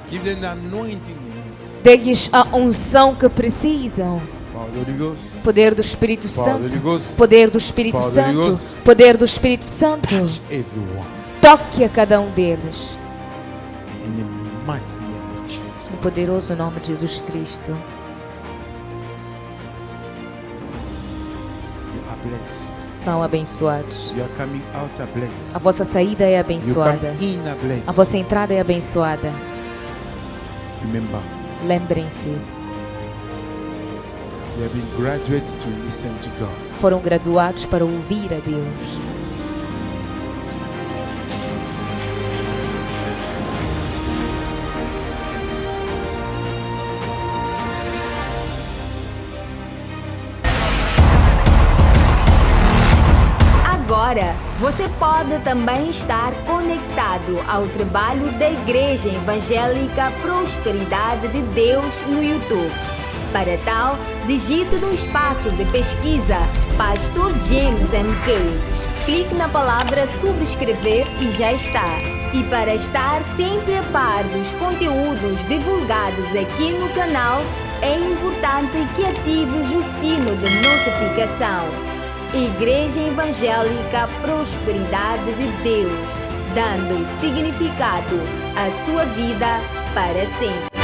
Give them the anointing they need. Dê-lhes a unção que precisam. Power of the Holy Ghost. Poder do Espírito Power of the Santo. Holy Ghost. Poder do Espírito Power of the Holy Santo. Ghost. Poder do Espírito Santo. Touch everyone Toque a cada um deles. in the mighty name of Jesus No Christ. poderoso nome de Jesus Cristo. You are blessed. São abençoados. You are coming out a blessed. A vossa saída é You abençoada. come in a blessed. A vossa entrada é abençoada. Remember, Lembrem-se, You have been graduates to listen to God. Foram graduados para ouvir a Deus. Agora, você pode também estar conectado ao trabalho da Igreja Evangélica Prosperidade de Deus no YouTube. Para tal, digite no espaço de pesquisa Pastor James MK. Clique na palavra subscrever e já está. E para estar sempre a par dos conteúdos divulgados aqui no canal, é importante que atives o sino de notificação. Igreja Evangélica Prosperidade de Deus, dando significado à sua vida para sempre.